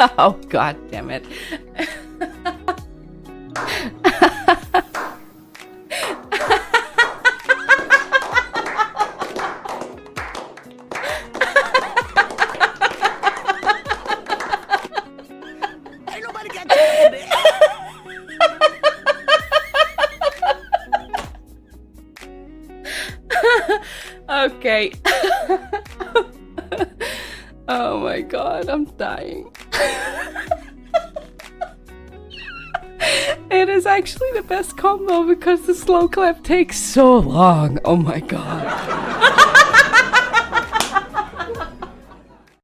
Oh, god damn it. Ain't nobody got time for this. Okay. Oh my god, I'm dying. It is actually the best combo because the slow clap takes so long. Oh my god.